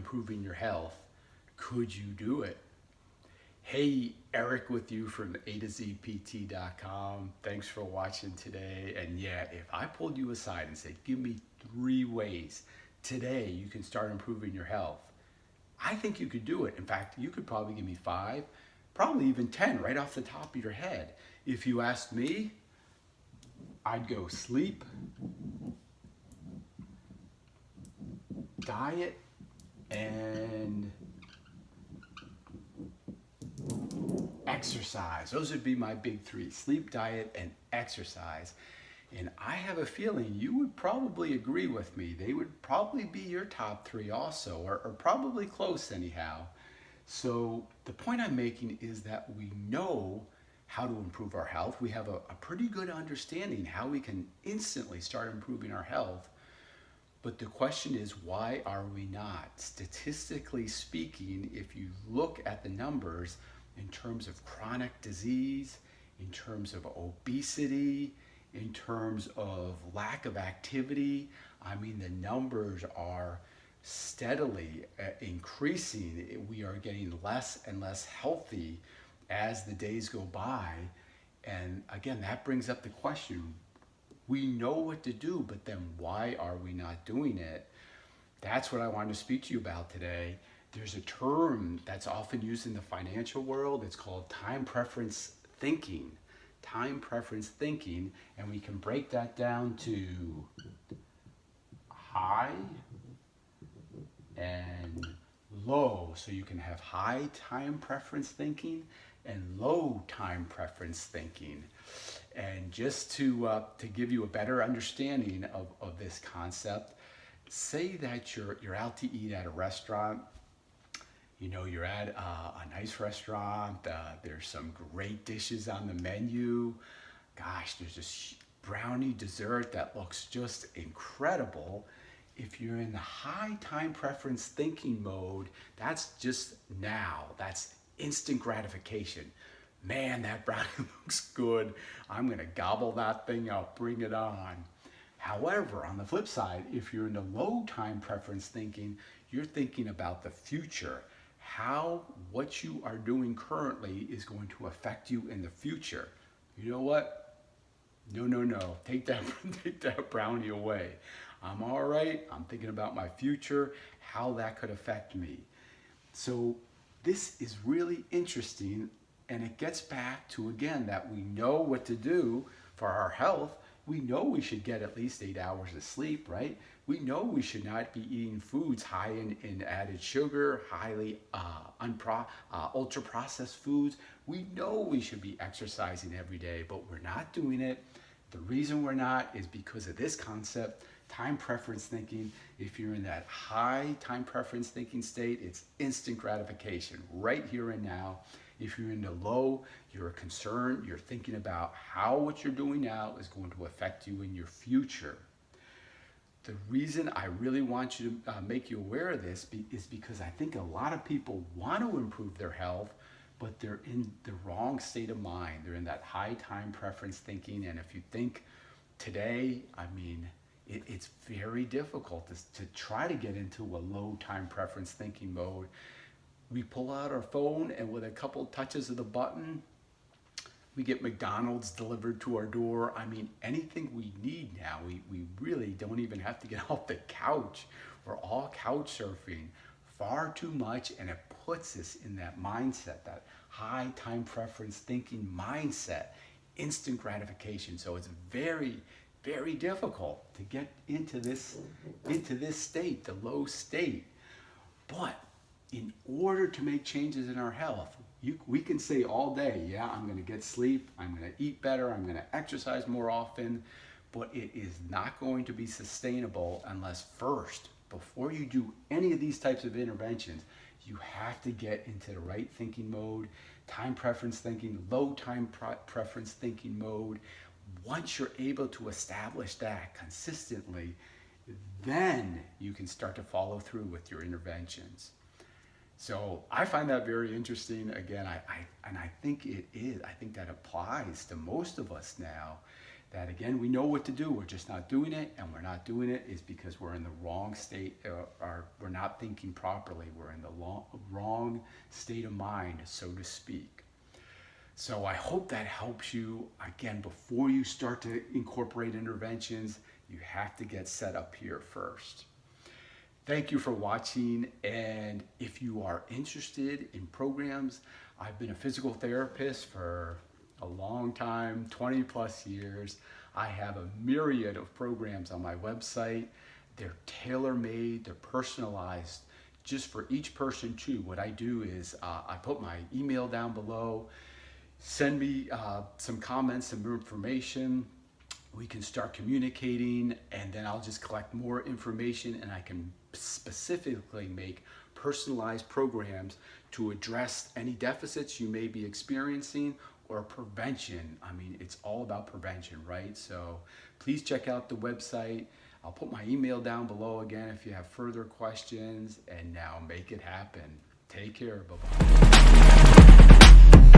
improving your health. Could you do it? Hey, Eric with you from A to Z PT.com. Thanks for watching today. And yeah, if I pulled you aside and said, give me 3 ways today you can start improving your health, I think you could do it. In fact, you could probably give me 5, probably even 10 right off the top of your head. If you asked me, I'd go sleep, diet, and exercise. Those would be my big 3: sleep, diet, and exercise. And I have a feeling you would probably agree with me. They would probably be your top 3 also, or probably close anyhow. So the point I'm making is that we know how to improve our health. We have a pretty good understanding how we can instantly start improving our health. But the question is, why are we not? Statistically speaking, if you look at the numbers in terms of chronic disease, in terms of obesity, in terms of lack of activity, I mean, the numbers are steadily increasing. We are getting less and less healthy as the days go by. And again, that brings up the question, we know what to do, but then why are we not doing it? That's what I wanted to speak to you about today. There's a term that's often used in the financial world. It's called time preference thinking. Time preference thinking, and we can break that down to high and low. So you can have high time preference thinking and low time preference thinking. And just to give you a better understanding of this concept, say that you're out to eat at a restaurant. You know, you're at a nice restaurant, there's some great dishes on the menu. Gosh, there's this brownie dessert that looks just incredible. If you're in the high time preference thinking mode, that's just now, that's instant gratification. Man, that brownie looks good. I'm gonna gobble that thing up, bring it on. However, on the flip side, if you're in the low time preference thinking, you're thinking about the future. How what you are doing currently is going to affect you in the future. You know what? No. Take that brownie away. I'm all right. I'm thinking about my future, how that could affect me. So this is really interesting, and it gets back to, again, that we know what to do for our health. We know we should get at least 8 hours of sleep, right? We know we should not be eating foods high in added sugar, highly ultra processed foods. We know we should be exercising every day, but we're not doing it. The reason we're not is because of this concept, time preference thinking. If you're in that high time preference thinking state, it's instant gratification right here and now. If you're in the low, you're concerned, you're thinking about how what you're doing now is going to affect you in your future. The reason I really want you to make you aware of this is because I think a lot of people want to improve their health, but they're in the wrong state of mind. They're in that high time preference thinking, and if you think today, I mean, it's very difficult to try to get into a low time preference thinking mode. We pull out our phone, and with a couple touches of the button, we get McDonald's delivered to our door. I mean, anything we need now, we really don't even have to get off the couch. We're all couch surfing far too much, and it puts us in that mindset, that high time preference thinking mindset, instant gratification. So it's very, very difficult to get into this state, the low state. But in order to make changes in our health, we can say all day, yeah, I'm going to get sleep, I'm going to eat better, I'm going to exercise more often, but it is not going to be sustainable unless first, before you do any of these types of interventions, you have to get into the right thinking mode, time preference thinking, low time preference thinking mode. Once you're able to establish that consistently, then you can start to follow through with your interventions. So I find that very interesting. Again, I think it is. I think that applies to most of us now. that again, we know what to do, we're just not doing it, and we're not doing it is because we're in the wrong state, or we're not thinking properly, we're in the wrong state of mind, so to speak. So I hope that helps you. Again, before you start to incorporate interventions, you have to get set up here first. Thank you for watching, and if you are interested in programs, I've been a physical therapist for a long time, 20 plus years. I have a myriad of programs on my website. They're tailor-made, they're personalized just for each person too. What I do is I put my email down below, send me some comments, some information. We can start communicating, and then I'll just collect more information, and I can specifically make personalized programs to address any deficits you may be experiencing or prevention. I mean, it's all about prevention, right? So please check out the website. I'll put my email down below again if you have further questions, and now make it happen. Take care. Bye-bye.